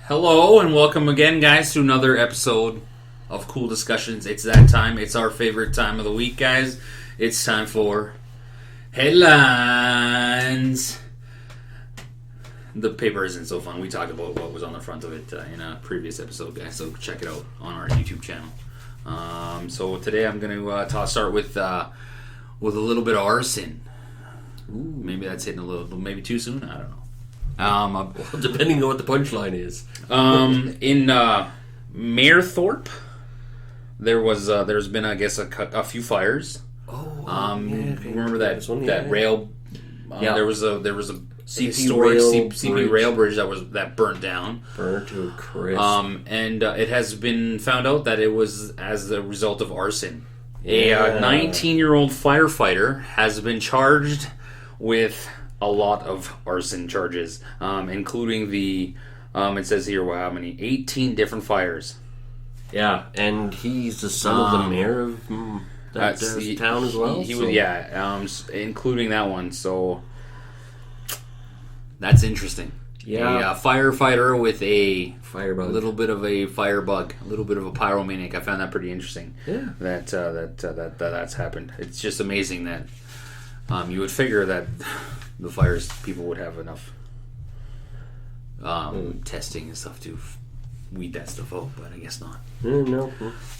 Hello and welcome again, guys, to another episode of Cool Discussions. It's that time. It's our favorite time of the week, guys. It's time for headlines. The paper isn't so fun. We talked about what was on the front of it in a previous episode, guys, so check it out on our YouTube channel. So today I'm going to start with a little bit of arson. Ooh, maybe that's hitting a little, maybe too soon. I don't know. Depending on what the punchline is. In Mayerthorpe, there's been, I guess, a few fires. Remember that rail? There was a historic CP rail bridge that burnt down. Burned to a crisp. And it has been found out that it was as a result of arson. A 19-year-old firefighter has been charged with a lot of arson charges, including it says here, how many? 18 different fires. Yeah, and he's the son of the mayor of that town as well? He was, including that one, so that's interesting. Yeah. A firefighter with a firebug. little bit of a firebug, a little bit of a pyromaniac. I found that pretty interesting. Yeah. That's happened. It's just amazing that you would figure that the fires people would have enough testing and stuff to weed that stuff out, but I guess not. No.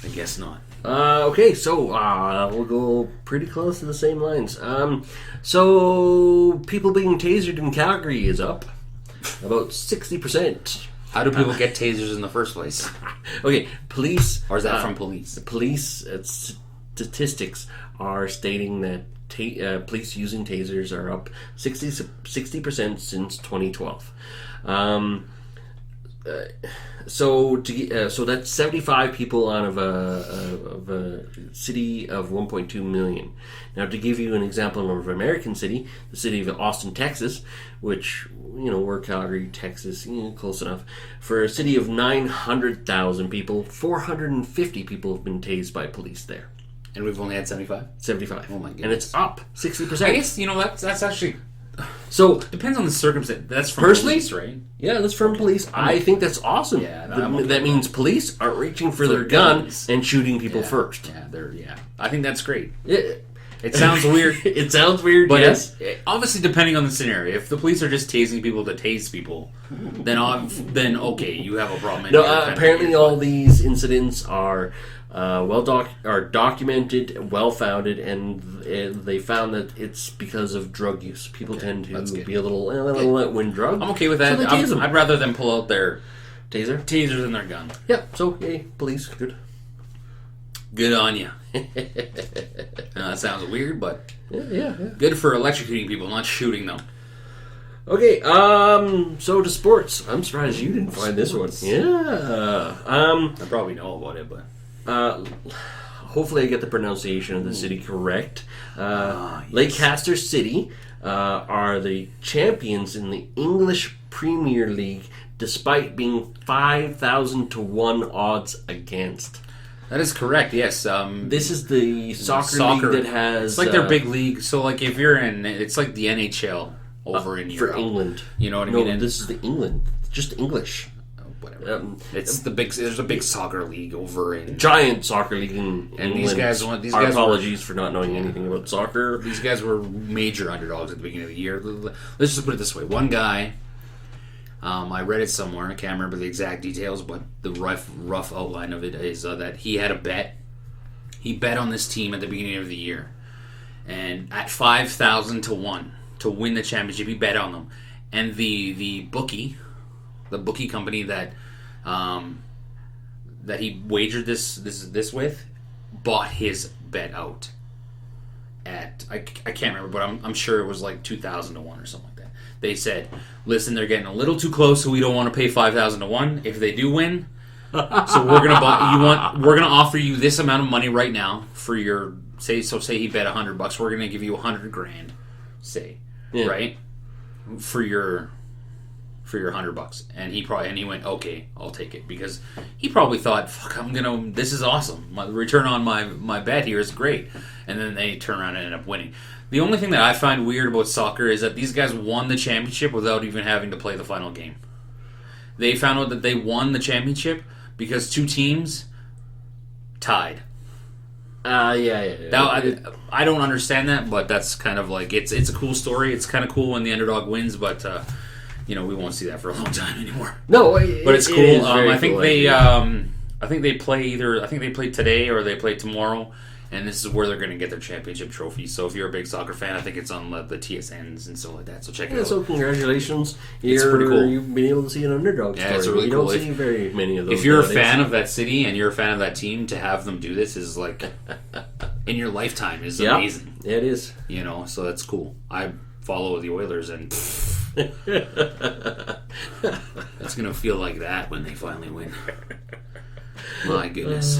I guess not. Okay, so we'll go pretty close to the same lines. So people being tasered in Calgary is up about 60%. How do people get tasers in the first place? Okay, police... Or is that from police? The police statistics are stating that police using tasers are up 60% since 2012. So that's 75 people out of a city of 1.2 million. Now, to give you an example of an American city, the city of Austin, Texas, which, we're Calgary, Texas, close enough. For a city of 900,000 people, 450 people have been tased by police there. And we've only had 75? 75. Oh my goodness. And it's up 60%. I guess, that's actually... So depends on the circumstance. That's from police, right? Yeah, that's from police. I think that's awesome. Yeah, that means police are reaching for their gun and shooting people first. Yeah, I think that's great. It sounds weird. It sounds weird, but yes. Obviously, depending on the sscenario. If the police are just tasing people to tase people, then okay, you have a problem. No, apparently all these incidents are documented, well-founded, and they found that it's because of drug use. People tend to be a little when drugged. I'm okay with that. So I'd rather them pull out their tasers than their gun. Yep. So, yay, police, Good on you. That sounds weird, but yeah. Good for electrocuting people, not shooting them. Okay, so to sports. I'm surprised you didn't find this one. Yeah. I probably know about it, but... hopefully I get the pronunciation of the city correct. Leicester City are the champions in the English Premier League despite being 5,000 to 1 odds against. That is correct, yes. This is the soccer league that has... It's like their big league, so like if you're in... It's like the NHL over in Europe. For England. You know what I mean? No, this is the England. Just English. Whatever. There's a big soccer league over in... Giant soccer league in England. These guys Our apologies for not knowing anything about soccer. These guys were major underdogs at the beginning of the year. Let's just put it this way. One guy... I read it somewhere. I can't remember the exact details, but the rough outline of it is that he had a bet. He bet on this team at the beginning of the year, and at 5,000 to 1 to win the championship, he bet on them. And the bookie company that he wagered this with, bought his bet out at I can't remember, but I'm sure it was like 2,000 to 1 or something like that. They said, listen, they're getting a little too close, so we don't want to pay 5,000 to 1 if they do win. So we're gonna offer you this amount of money right now for your say he bet $100. We're gonna give you $100,000, right? For your $100, and he went, okay, I'll take it, because he probably thought, fuck, this is awesome. My return on my bet here is great, and then they turn around and end up winning. The only thing that I find weird about soccer is that these guys won the championship without even having to play the final game. They found out that they won the championship because 2 teams tied. Yeah. I don't understand that, but that's kind of like it's a cool story. It's kind of cool when the underdog wins, but we won't see that for a long time anymore. No, but it's cool. It is I think cool, I think they play today or they play tomorrow, and this is where they're going to get their championship trophy. So if you're a big soccer fan, I think it's on the TSNs and stuff like that. So check it out. So congratulations. It's pretty cool. You've been able to see an underdog story. It's really you cool. don't see very many of those. If you're nowadays. a fan of that city and you're a fan of that team, to have them do this is like in your lifetime is amazing. It is. So that's cool. I follow the Oilers, and it's gonna feel like that when they finally win. My goodness.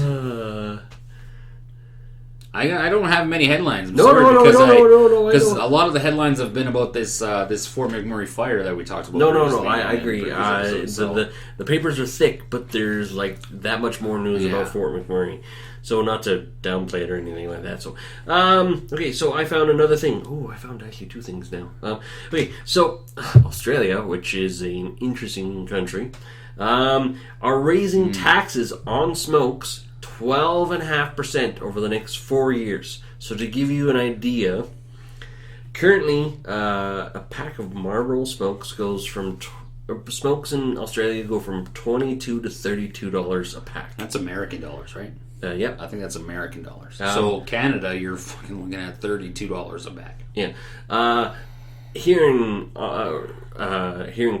I don't have many headlines. I'm sorry, because a lot of the headlines have been about this Fort McMurray fire that we talked about. No. I agree. The papers are thick, but there's like that much more news about Fort McMurray. So not to downplay it or anything like that. So okay, so I found another thing. Oh, I found actually 2 things now. Okay, so Australia, which is an interesting country, are raising taxes on smokes 12.5% over the next 4 years. So to give you an idea, currently a pack of Marlboro smokes goes from smokes in Australia go from $22 to $32 a pack. That's American dollars, right? Yep. I think that's American dollars. So Canada, you're fucking looking at $32 a pack. Yeah. Here in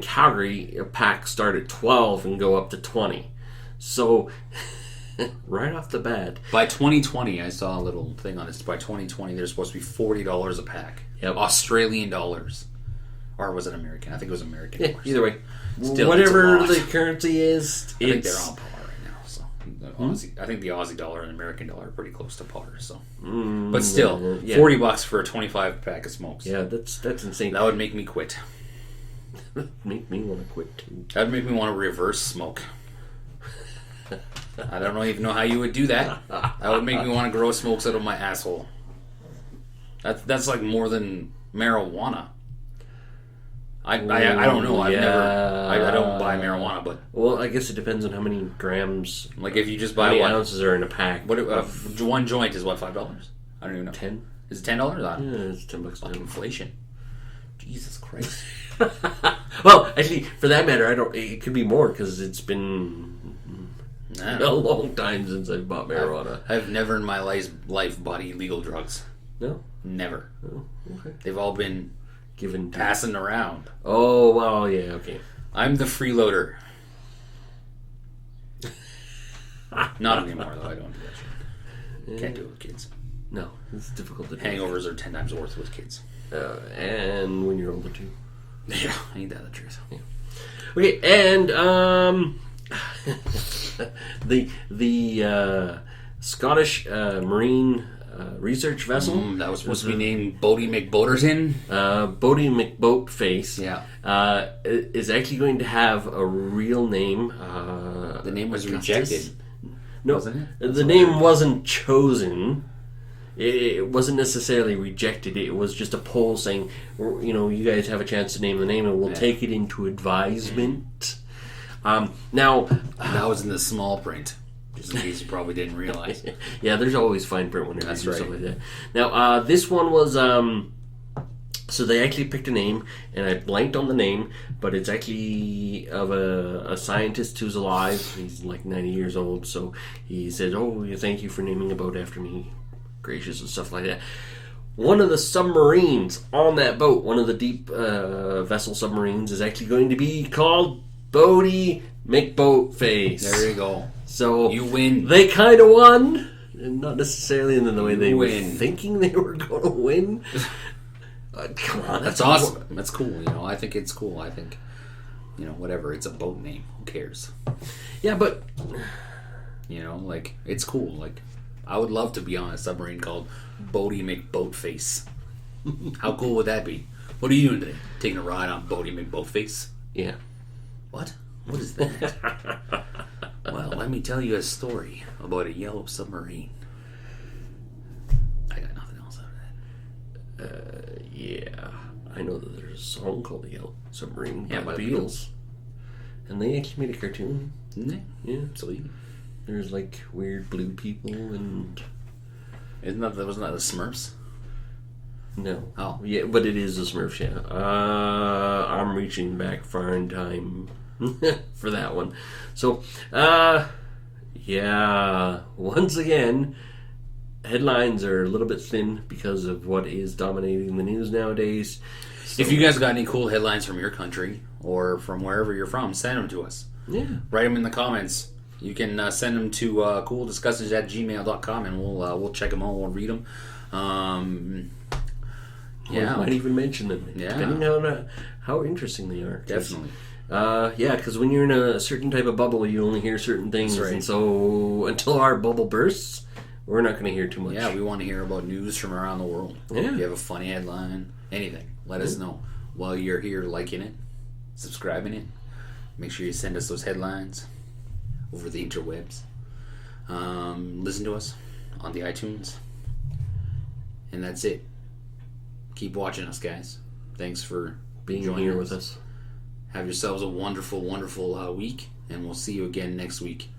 Calgary, a pack start at 12 and go up to 20. So right off the bat, by 2020, I saw a little thing on this. By 2020, they're supposed to be $40 a pack. Yep. Australian dollars, or was it American? I think it was American dollars. Either way, Still, whatever the currency is, I think they're on par right now. So honestly, I think the Aussie dollar and American dollar are pretty close to par. So, but still, $40 for a 25 pack of smokes. Yeah, that's insane. That would make me quit. Make me want to quit too. That would make me want to reverse smoke. I don't even know how you would do that. That would make me want to grow smokes out of my asshole. That's like more than marijuana. I don't know. I don't buy marijuana, but well, I guess it depends on how many grams. Like if you just buy how many ounces are in a pack. What one joint is what, $5? I don't even know. 10. Is it $10? Yeah, it's $10. Fucking inflation. Jesus Christ. Well, actually, for that matter, it could be more because it's been a long time since I've bought marijuana. I've never in my life bought illegal drugs. No? Never. Oh, okay. They've all been given passing around. Oh, well, yeah, okay. I'm the freeloader. Not anymore, though. I don't do that shit. Can't do it with kids. No, it's difficult to do. Hangovers are 10 times worse with kids. And when you're older, too. Yeah, ain't that the truth? Yeah. Okay, and the Scottish Marine research vessel that was supposed to be named Bodie McBoaterton. Bodie McBoatface. Yeah, is actually going to have a real name. The name was rejected. No, wasn't it? The name wasn't chosen. It wasn't necessarily rejected. It was just a poll saying, you guys have a chance to name the name, and we'll take it into advisement. Now, that was in the small print, just in case you probably didn't realize. Yeah, there's always fine print whenever you do right. stuff like that. Now, this one was so they actually picked a name, and I blanked on the name, but it's actually of a scientist who's alive. He's like 90 years old, so he said, "Oh, thank you for naming a boat after me." Gracious and stuff like that. One of the submarines on that boat, one of the deep vessel submarines, is actually going to be called Bodie McBoatface. There you go. So you win. They kind of won, and not necessarily in the way they were win. thinking they were going to win. Come on, that's awesome. That's cool. I think it's cool. I think, whatever. It's a boat name. Who cares? Yeah, but it's cool. Like, I would love to be on a submarine called Bodie McBoatface. How cool would that be? What are you doing today? Taking a ride on Bodie McBoatface? Yeah. What? What is that? Well, let me tell you a story about a yellow submarine. I got nothing else out of that. Yeah. I know that there's a song called The Yellow Submarine by by the Beatles. And they actually made a cartoon. Didn't they? Yeah. Sweet. There's like weird blue people and... Wasn't that the Smurfs? No. Oh. Yeah, but it is a Smurfs, yeah. I'm reaching back far in time for that one. So, yeah, once again, headlines are a little bit thin because of what is dominating the news nowadays. So, If you guys got any cool headlines from your country or from wherever you're from, send them to us. yeah. Write them in the comments. You can send them to coolDiscussions@gmail.com and we'll check them out. We'll read them. Yeah, might even mention them, depending on how interesting they are. Definitely. Yeah, because when you're in a certain type of bubble, you only hear certain things. That's right. And so until our bubble bursts, we're not going to hear too much. Yeah, we want to hear about news from around the world. Yeah. If you have a funny headline, anything, let us know. While you're here liking it, subscribing it, make sure you send us those headlines over the interwebs. Listen to us on the iTunes. And that's it. Keep watching us, guys. Thanks for being joining here with us. Have yourselves a wonderful, wonderful week, and we'll see you again next week.